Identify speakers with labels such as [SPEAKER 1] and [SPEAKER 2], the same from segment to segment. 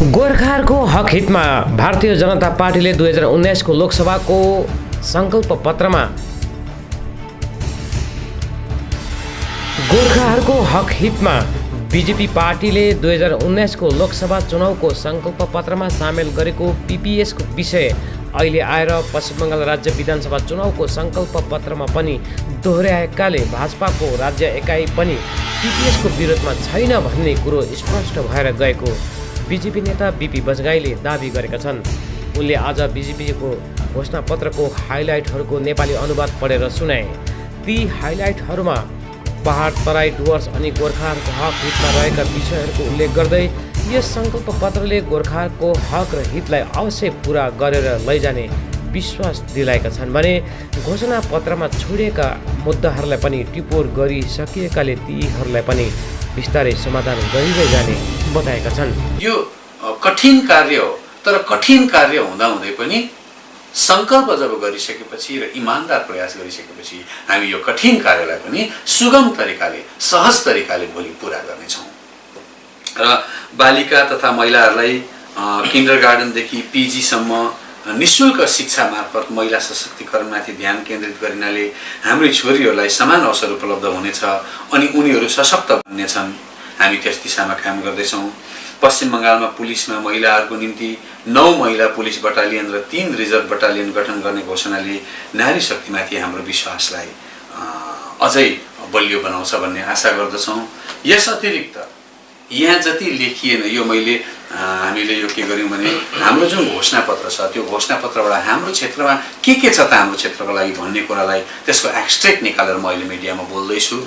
[SPEAKER 1] गोर्खाहरूको हक हितमा भारतीय जनता पार्टीले 2019 को लोकसभाको संकल्प पत्रमा गोर्खाहरूको हक हितमा बीजेपी पार्टीले 2019 को लोकसभा चुनावको संकल्प पत्रमा सामेल गरेको पीपीएस को विषय अहिले आएर पश्चिम बङ्गाल राज्य विधानसभा चुनावको संकल्प पत्रमा पनि दोहोर्याएकाले भाजपाको राज्य एकाइ पनि पीपीएस को विरोधमा छैन भन्ने कुरो स्पष्ट भएर गएको बीजेपी नेता बीपी बजगाईले दाबी गरेका छन्। उनले आज बीजेपीको घोषणापत्रको हाइलाइटहरूको नेपाली अनुवाद पढेर सुनाए। ती हाइलाइटहरूमा पहाड तराई डुवर्स अनि गोर्खाहरूको हक हितमा रहेका विषयहरूको उल्लेख गर्दै यस सङ्कल्प पत्रले गोर्खाहरूको हक र हितलाई अवश्य पुरा गरेर लैजाने विश्वास दिलाएका छन् भने घोषणापत्रमा छोडिएका मुद्दाहरूलाई पनि टिपोर गरिसकिएकाले तीहरूलाई पनि बिस्तारै समाधान गरिँदै जाने बताएका छन्।
[SPEAKER 2] यो कठिन कार्य हो, तर कठिन कार्य हुँदाहुँदै पनि संकल्प जब गरिसकेपछि र इमानदार प्रयास गरिसकेपछि हामी यो कठिन कार्यलाई पनि सुगम तरिकाले सहज तरिकाले भोलि पुरा गर्नेछौँ र बालिका तथा महिलाहरूलाई किन्डरगार्टनदेखि पीजीसम्म निःशुल्क शिक्षा मार्फत महिला सशक्तिकरणमाथि ध्यान केन्द्रित गरिनाले हाम्री छोरीहरूलाई समान अवसर उपलब्ध हुनेछ अनि उनीहरू सशक्त बन्नेछन्। हामी त्यस दिशामा काम गर्दैछौँ। पश्चिम बङ्गालमा पुलिसमा महिलाहरूको निम्ति 9 महिला पुलिस बटालियन र 3 रिजर्भ बटालियन गठन गर्ने घोषणाले नारी शक्तिमाथि हाम्रो विश्वासलाई अझै बलियो बनाउँछ भन्ने आशा गर्दछौँ। यस अतिरिक्त यहाँ जति लेखिएन यो हामीले यो के गर्यौँ भने हाम्रो जुन घोषणापत्र छ त्यो घोषणापत्रबाट हाम्रो क्षेत्रमा के छ त हाम्रो क्षेत्रको लागि भन्ने कुरालाई त्यसको एक्सट्रेक्ट निकालेर म अहिले मिडियामा बोल्दैछु।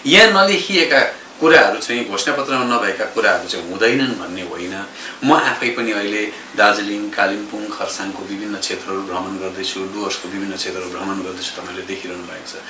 [SPEAKER 2] यहाँ नलेखिएका कुराहरू चाहिँ घोषणापत्रमा नभएका कुराहरू चाहिँ हुँदैनन् भन्ने होइन। म आफै पनि अहिले दार्जिलिङ कालिम्पोङ खरसाङको विभिन्न क्षेत्रहरू भ्रमण गर्दैछु, डुवर्सको विभिन्न क्षेत्रहरू भ्रमण गर्दैछु। तपाईँले देखिरहनु भएको छ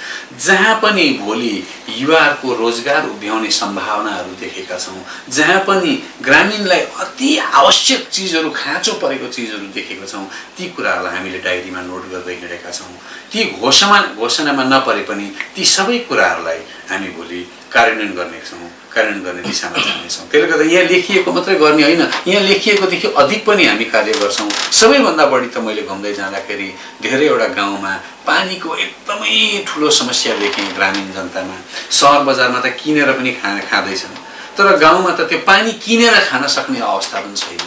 [SPEAKER 2] जहाँ पनि भोलि युवाहरूको रोजगार उभ्याउने सम्भावनाहरू देखेका छौँ, जहाँ पनि ग्रामीणलाई अति आवश्यक चिजहरू खाँचो परेको चिजहरू देखेका छौँ, ती कुराहरूलाई हामीले डायरीमा नोट गर्दै हिँडेका छौँ। ती घोषणामा नपरे पनि ती सबै कुराहरूलाई हामी भोलि कार्यान्वयन गर्ने दिशामा जानेछौँ। त्यसले गर्दा यहाँ लेखिएको मात्रै गर्ने होइन, यहाँ लेखिएकोदेखि अधिक पनि हामी कार्य गर्छौँ। सबैभन्दा बढी त मैले घुम्दै जाँदाखेरि धेरैवटा गाउँमा पानीको एकदमै ठुलो समस्या देखेँ ग्रामीण जनतामा। सहर बजारमा त किनेर पनि खाँदैछन्, तर गाउँमा त त्यो पानी किनेर खान सक्ने अवस्था पनि छैन।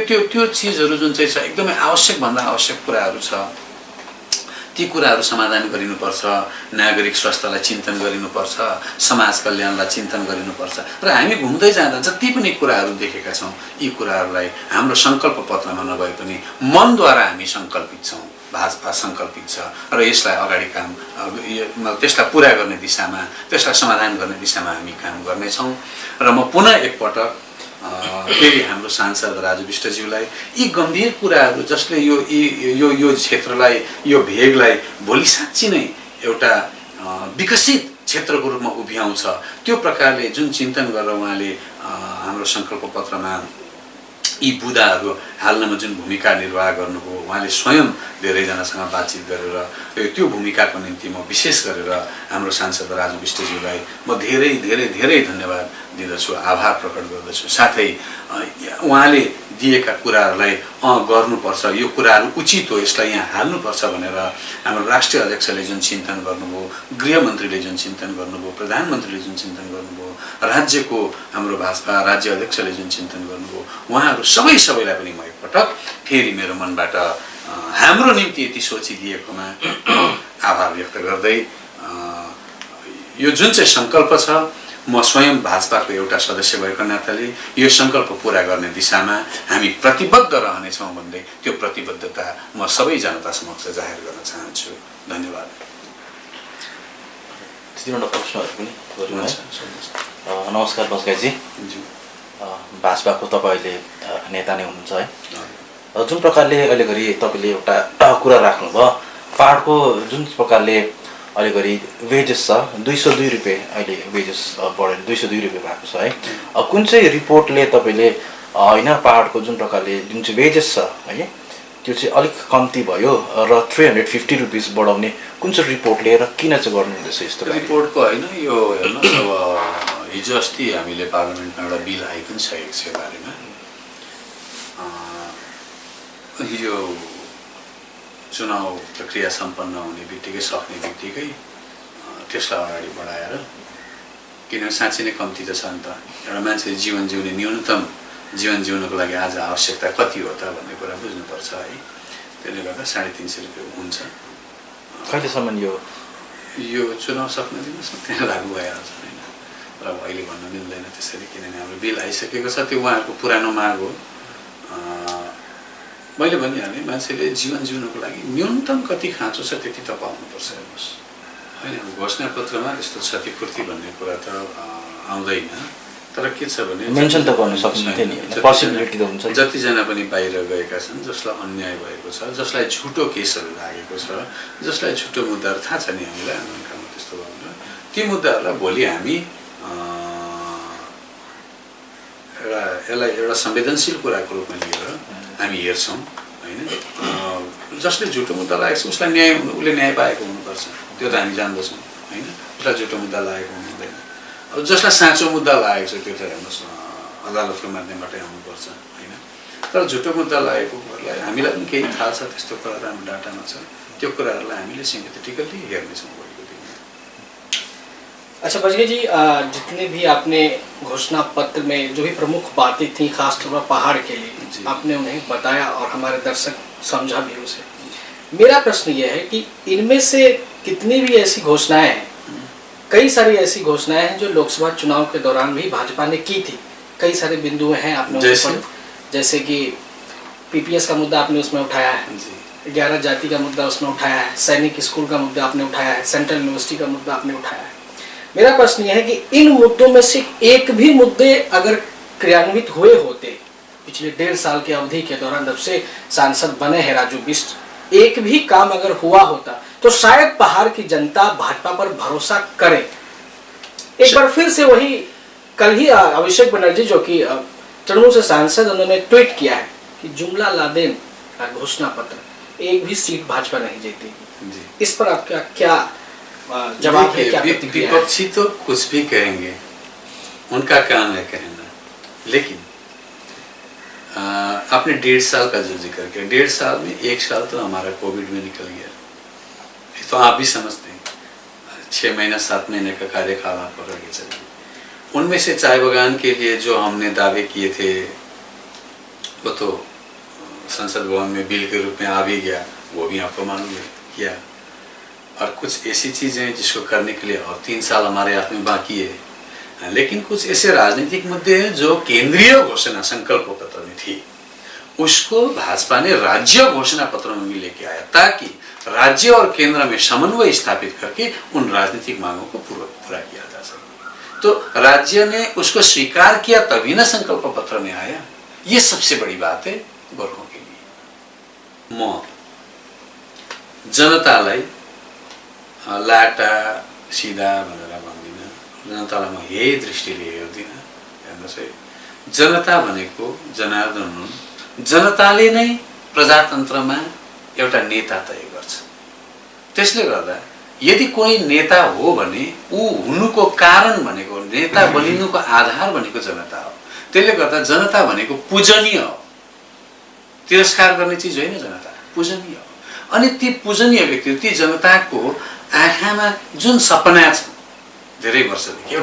[SPEAKER 2] त्यो चिजहरू जुन चाहिँ छ एकदमै आवश्यकभन्दा आवश्यक कुराहरू छ। ती कुराहरू समाधान गरिनुपर्छ, नागरिक स्वास्थ्यलाई चिन्तन गरिनुपर्छ, समाज कल्याणलाई चिन्तन गरिनुपर्छ र हामी घुम्दै जाँदा जति पनि कुराहरू देखेका छौँ यी कुराहरूलाई हाम्रो सङ्कल्प पत्रमा नभए पनि मनद्वारा हामी सङ्कल्पित छौँ। भाजपा सङ्कल्पित छ र यसलाई अगाडि त्यसलाई पुरा गर्ने दिशामा, त्यसलाई समाधान गर्ने दिशामा हामी काम गर्नेछौँ। र म पुनः एकपटक फेरि हाम्रो सांसद राजु विष्टज्यूलाई यी गम्भीर कुराहरू जसले यो क्षेत्रलाई, यो भेगलाई भोलि साँच्ची नै एउटा विकसित क्षेत्रको रूपमा उभ्याउँछ त्यो प्रकारले जुन चिन्तन गरेर उहाँले हाम्रो सङ्कल्प पत्रमा यी बुदाहरू हाल्नमा जुन भूमिका निर्वाह गर्नुभयो, उहाँले स्वयं धेरैजनासँग बातचित गरेर त्यो भूमिकाको निम्ति म विशेष गरेर हाम्रो सांसद राजु विष्टज्यूलाई म धेरै धेरै धेरै धन्यवाद दिँदछु, आभार प्रकट गर्दछु। साथै उहाँले दिएका कुराहरूलाई गर्नुपर्छ, यो कुराहरू उचित हो, यसलाई यहाँ हाल्नुपर्छ भनेर हाम्रो राष्ट्रिय अध्यक्षले जुन चिन्तन गर्नुभयो, गृहमन्त्रीले जुन चिन्तन गर्नुभयो, प्रधानमन्त्रीले जुन चिन्तन गर्नुभयो, राज्यको हाम्रो भाजपा राज्य अध्यक्षले जुन चिन्तन गर्नुभयो, उहाँहरू सबैलाई पनि म एकपटक फेरि मेरो मनबाट हाम्रो निम्ति यति सोचिदिएकोमा आभार व्यक्त गर्दै यो जुन चाहिँ सङ्कल्प छ म स्वयं भाजपाको एउटा सदस्य भएको नाताले यो सङ्कल्प पुरा गर्ने दिशामा हामी प्रतिबद्ध रहनेछौँ भन्दै त्यो प्रतिबद्धता म सबै जनता समक्ष जाहेर गर्न चाहन्छु। धन्यवाद।
[SPEAKER 3] नमस्कार बजगाईजी, भाजपाको तपाईले नेता नै हुनुहुन्छ है। जुन प्रकारले अहिले घरि तपाईँले एउटा कुरा राख्नुभयो, पहाडको जुन प्रकारले अहिले घरि वेजेस छ 202 रुपियाँ, अहिले वेजेस बढेर 202 रुपियाँ भएको छ है। कुन चाहिँ रिपोर्टले तपाईँले होइन पहाडको जुन प्रकारले जुन चाहिँ वेजेस छ है त्यो चाहिँ अलिक कम्ती भयो र 350 रुपिस बढाउने कुन चाहिँ रिपोर्ट लिएर किन चाहिँ गर्नुहुँदैछ? यस्तो
[SPEAKER 2] रिपोर्टको होइन, यो हेर्नुहोस् अब हिजो अस्ति हामीले पार्लियामेन्टमा एउटा बिल आइ पनि सकेको छ यो बारेमा। हिजो चुनाव प्रक्रिया सम्पन्न हुने बित्तिकै सक्ने बित्तिकै त्यसलाई अगाडि बढाएर, किनभने साँच्चै नै कम्ती त छ नि त, एउटा मान्छेले जीवन जिउने न्यूनतम जीवन जिउनको लागि आज आवश्यकता कति हो त भन्ने कुरा बुझ्नुपर्छ है। त्यसले गर्दा 350 रुपियाँ हुन्छ।
[SPEAKER 3] कहिलेसम्म
[SPEAKER 2] यो चुनाव सक्न दिनुहोस् न, त्यहाँ लागू भइहाल्छ होइन। र अहिले भन्न मिल्दैन त्यसरी, किनभने हाम्रो बिल आइसकेको छ, त्यो उहाँहरूको पुरानो माग हो। मैले भनिहालेँ, मान्छेले जीवन जिउनको लागि न्यूनतम कति खाँचो छ त्यति त पाउनुपर्छ हेर्नुहोस् होइन। घोषणापत्रमा त्यस्तो क्षतिपूर्ति भन्ने कुरा त आउँदैन, तर के छ भने
[SPEAKER 3] मेन्सन त गर्न सक्नुहुन्थ्यो नि, पोसिबिलिटी त हुन्छ।
[SPEAKER 2] जतिजना पनि बाहिर गएका छन्, जसलाई अन्याय भएको छ, जसलाई झुटो केसहरू लागेको छ, जसलाई झुटो मुद्दाहरू थाहा छ नि हामीलाई आन्दोलनकालमा त्यस्तो भयो, ती मुद्दाहरूलाई भोलि हामी यसलाई एउटा संवेदनशील कुराको रूपमा लिएर हामी हेर्छौँ होइन। जसले झुटो मुद्दा लागेको छ उसलाई उसले न्याय पाएको हुनुपर्छ, त्यो त हामी जान्दछौँ होइन। उसलाई झुटो मुद्दा लागेको हुँदैन। अब जसलाई साँचो मुद्दा लागेको छ त्यो त हेर्नुहोस् अदालतको माध्यमबाटै आउनुपर्छ होइन। तर झुटो मुद्दा लागेकोहरूलाई हामीलाई पनि केही थाहा छ, त्यस्तो कुराहरू हाम्रो डाटामा छ, त्यो कुराहरूलाई हामीले सिम्पेथेटिकली हेर्नेछौँ भोलिको दिनमा।
[SPEAKER 4] अच्छा बजगे जी, जितने भी आपने घोषणा पत्र में जो भी प्रमुख बातें थी खास तौर पर पहाड़ के लिए आपने उन्हें बताया और हमारे दर्शक समझा भी उसे। मेरा प्रश्न यह है कि इनमें से कितनी भी ऐसी घोषणाएं हैं, कई सारी ऐसी घोषणाएं हैं जो लोकसभा चुनाव के दौरान भी भाजपा ने की थी। कई सारे बिंदु हैं आपने जैसे कि पीपीएस का मुद्दा आपने उसमें उठाया है, 11 जाति का मुद्दा उसमें उठाया है, सैनिक स्कूल का मुद्दा आपने उठाया है, सेंट्रल यूनिवर्सिटी का मुद्दा आपने उठाया है। मेरा प्रश्न यह है कि इन मुद्दों में से एक भी मुद्दे अगर क्रियान्वित हुए होते पिछले 1.5 साल की अवधि के दौरान, जब से सांसद बने हैं राजू बिष्ट, एक भी काम अगर हुआ होता तो शायद पहाड़ की जनता भाजपा पर भरोसा करे। एक बार फिर से वही कल ही अभिषेक बनर्जी जो कि तृणमूल से सांसद, उन्होंने ट्वीट किया है कि जुमला लादेन का घोषणा पत्र, एक भी सीट भाजपा नहीं जीतेगी। इस पर आपका क्या जवाब है, क्या प्रतिक्रिया है?
[SPEAKER 2] विपक्षी तो कुछ भी कहेंगे, उनका काम है कहना, लेकिन आपने 1.5 साल का जो जिक्र किया, 1.5 साल में 1 साल तो हमारा कोविड में निकल गया, तो आप भी समझते हैं 6 महीना 7 महीने का कार्यकाल आप पकड़ के चलिए। उनमें से चाय बगान के लिए जो हमने दावे किए थे वो तो संसद भवन में बिल के रूप में आ भी गया, वो भी आपको मालूम है किया। और कुछ ऐसी चीज़ें जिसको करने के लिए और 3 साल हमारे हाथ में बाकी है, लेकिन कुछ ऐसे राजनीतिक मुद्दे हैं जो केंद्रीय घोषणा संकल्प पत्र में थी, उसको भाजपा ने राज्य घोषणा पत्र में भी लेके आया ताकि राज्य और केंद्र में समन्वय स्थापित करके उन राजनीतिक मांगों को पूरा किया जा सके। तो राज्य ने उसको स्वीकार किया तभी ना संकल्प पत्र में आया। ये सबसे बड़ी बात है गोर्खों के लिए। म जनतालाई लाटा सिधा भनेर भन्दिनँ, जनतालाई म यही दृष्टिले हेर्दिनँ। हेर्नुहोस् है, जनता भनेको जनार्दन हुन्, जनताले नै प्रजातन्त्रमा एउटा नेता तय गर्छ। त्यसले गर्दा यदि कोही नेता हो भने ऊ हुनुको कारण भनेको, नेता बनिनुको आधार भनेको जनता हो। त्यसले गर्दा जनता भनेको पूजनीय हो, तिरस्कार गर्ने चिज होइन, जनता पूजनीय हो। अनि ती पूजनीय व्यक्ति, ती जनताको आँखामा जुन सपना छ धेरै वर्षदेखि,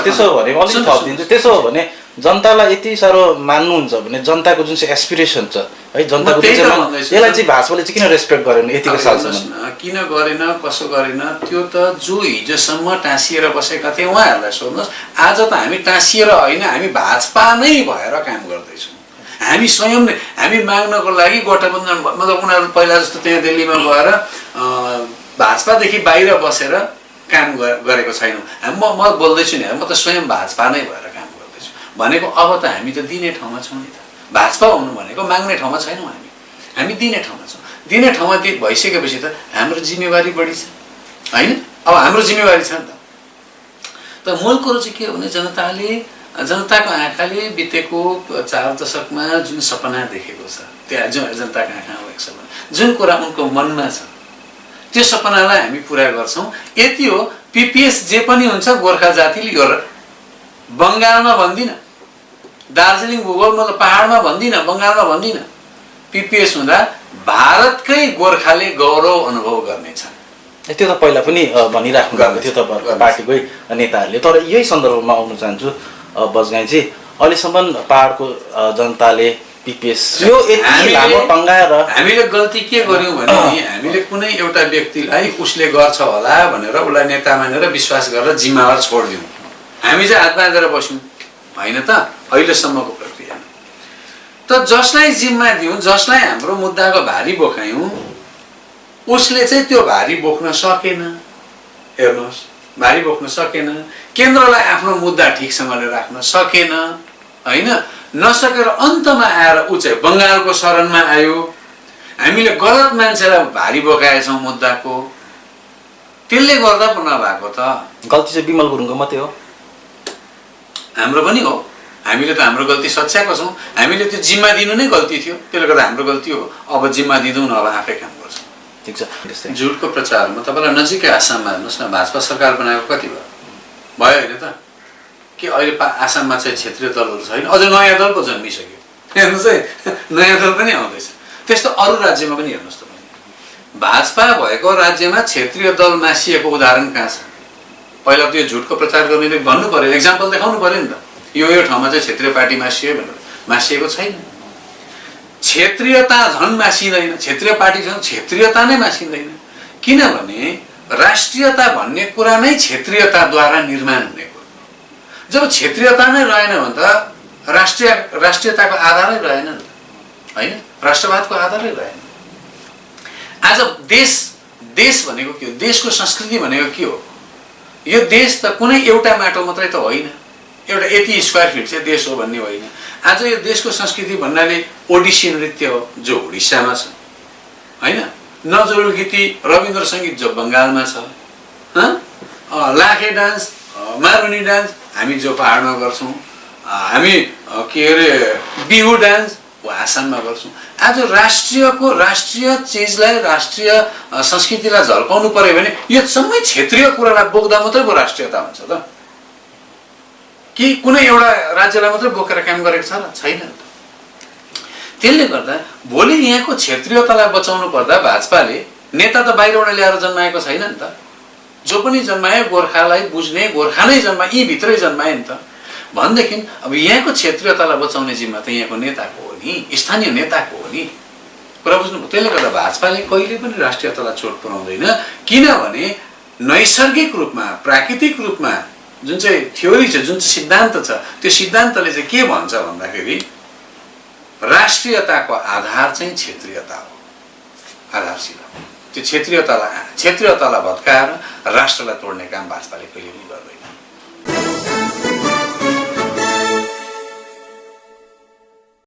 [SPEAKER 3] त्यसो भने अलिक थपिदिन्छु। त्यसो हो भने जनतालाई यति साह्रो मान्नुहुन्छ भने जनताको जुन चाहिँ एस्पिरेसन छ है, जनताको यसलाई चाहिँ भाजपाले चाहिँ किन रेस्पेक्ट गरेन यतिको सालसम्म?
[SPEAKER 2] किन गरेन, कसो गरेन, त्यो त जो हिजोसम्म टाँसिएर बसेका थिए उहाँहरूलाई सोध्नुहोस्। आज त हामी टाँसिएर होइन, हामी भाजपा नै भएर काम गर्दैछौँ। हामी स्वयं नै हामी माग्नको लागि गठबन्धन, मतलब उनीहरू पहिला जस्तो त्यहाँ दिल्लीमा गएर भाजपादेखि बाहिर बसेर काम गरेको छैनौँ। म बोल्दैछु नि, म त स्वयं भाजपा नै भएर काम गर्दैछु भनेको। अब त हामी त दिने ठाउँमा छौँ नि त। भाजपा हुनु भनेको माग्ने ठाउँमा छैनौँ, हामी दिने ठाउँमा छौँ। दिने ठाउँमा भइसकेपछि त हाम्रो जिम्मेवारी बढी छ होइन। अब हाम्रो जिम्मेवारी छ नि त। त मूल कुरो चाहिँ के हो भने जनताको आँखाले बितेको 4 दशकमा जुन सपना देखेको छ, त्यहाँ जुन जनताको आँखामा भएको सपना, जुन कुरा उनको मनमा छ, त्यो सपनालाई हामी पुरा गर्छौँ। यति हो, पीपीएस जे पनि हुन्छ गोर्खा जातिले बङ्गालमा भन्दिनँ, दार्जिलिङ भूगोल मतलब पहाडमा भन्दिनँ, बङ्गालमा भन्दिनँ। पिपिएस हुँदा भारतकै गोर्खाले गौरव अनुभव गर्नेछन्।
[SPEAKER 3] त्यो त पहिला पनि भनिराख्नु भएको थियो तपाईँहरूको पार्टीकै नेताहरूले। तर यही सन्दर्भमा आउन चाहन्छु बजगाईजी, अहिलेसम्म पहाडको जनताले पिपिएस यो यति लामो टङ्गाएर
[SPEAKER 2] हामीले गल्ती के गर्यौँ भने हामीले कुनै एउटा व्यक्तिलाई उसले गर्छ होला भनेर उसलाई नेता मानेर विश्वास गरेर जिम्मेवार छोडिदिउँ। हामी चाहिँ हात बाँधेर बस्यौँ, होइन त? अहिलेसम्मको प्रक्रिया त जसलाई जिम्मा दिउँ, जसलाई हाम्रो मुद्दाको भारी बोकायौँ, उसले चाहिँ त्यो भारी बोक्न सकेन। हेर्नुहोस्, भारी बोक्न सकेन, केन्द्रलाई आफ्नो मुद्दा ठिकसँगले राख्न सकेन, होइन? नसकेर अन्तमा आएर ऊ चाहिँ बङ्गालको शरणमा आयो। हामीले गलत मान्छेलाई भारी बोकाएछौँ मुद्दाको, त्यसले गर्दा पो नभएको त।
[SPEAKER 3] गल्ती चाहिँ विमल गुरुङको मात्रै हो,
[SPEAKER 2] हाम्रो पनि हो। हामीले त हाम्रो गल्ती सच्याएको छौँ। हामीले त्यो जिम्मा दिनु नै गल्ती थियो, त्यसले गर्दा हाम्रो गल्ती हो। अब जिम्मा दिँदैनौँ, अब आफै काम गर्छौँ।
[SPEAKER 3] ठिक छ।
[SPEAKER 2] झुटको प्रचारमा तपाईँलाई नजिकै आसाममा हेर्नुहोस् न, भाजपा सरकार बनाएको कति भयो? भयो होइन त? कि अहिले आसाममा चाहिँ क्षेत्रीय दलहरू छैन, अझ नयाँ दल पो जन्मिसक्यो। हेर्नुहोस् है, नयाँ दल पनि आउँदैछ। त्यस्तो अरू राज्यमा पनि हेर्नुहोस् तपाईँ, भाजपा भएको राज्यमा क्षेत्रीय दल मासिएको उदाहरण कहाँ छ? पहिला त्यो झुटको प्रचार गर्नेले भन्नु पर्यो, एक्जाम्पल देखाउनु पर्यो नि त। यो ठाउँमा चाहिँ क्षेत्रीय पार्टी मासियो भनेर, मासिएको छैन। क्षेत्रीयता झन् मासिँदैन, क्षेत्रीय पार्टी झन् क्षेत्रीयता नै मासिँदैन। किनभने राष्ट्रियता भन्ने कुरा नै क्षेत्रीयताद्वारा निर्माण हुने कुरो। जब क्षेत्रीयता नै रहेन भने त राष्ट्रियताको आधारै रहेन नि त, होइन? राष्ट्रवादको आधारै रहेन। आज देश भनेको के हो? देशको संस्कृति भनेको के हो? यो देश त कुनै एउटा माटो मात्रै त होइन, एउटा यति स्क्वायर फिट चाहिँ देश हो भन्ने होइन। आज यो देशको संस्कृति भन्नाले ओडिसी नृत्य हो जो उडिस्सामा छ, होइन? नजरुल गीति रविन्द्र सङ्गीत जो बङ्गालमा छ, लाखे डान्स मारुनी डान्स हामी जो पहाडमा गर्छौँ, हामी के अरे बिहु डान्स आसाममा गर्छौँ। आज राष्ट्रिय चिजलाई, राष्ट्रिय संस्कृतिलाई झल्काउनु पर्यो भने यो सबै क्षेत्रीय कुरालाई बोक्दा मात्रै पो राष्ट्रियता हुन्छ त? कि कुनै एउटा राज्यलाई मात्रै बोकेर काम गरेको छ र? छैन। त्यसले गर्दा भोलि यहाँको क्षेत्रीयतालाई बचाउनु पर्दा भाजपाले नेता त बाहिरबाट ल्याएर जन्माएको छैन नि त। जो पनि जन्मायो गोर्खालाई बुझ्ने, गोर्खा नै जन्मा, यी भित्रै जन्मायो नि त। भनेदेखि अब यहाँको क्षेत्रीयतालाई बचाउने जिम्मा त यहाँको नेताको हो नि, स्थानीय नेताको हो नि। कुरा बुझ्नुभयो? त्यसले गर्दा भाजपाले कहिले पनि राष्ट्रियतालाई चोट पुर्याउँदैन। किनभने नैसर्गिक रूपमा, प्राकृतिक रूपमा जुन चाहिँ थ्योरी छ, जुन चाहिँ सिद्धान्त छ, त्यो सिद्धान्तले चाहिँ के भन्छ भन्दाखेरि राष्ट्रियताको आधार चाहिँ क्षेत्रीयता हो, आधारशिला। त्यो क्षेत्रीयतालाई भत्काएर राष्ट्रलाई तोड्ने काम भाजपाले कहिले पनि गर्दैन।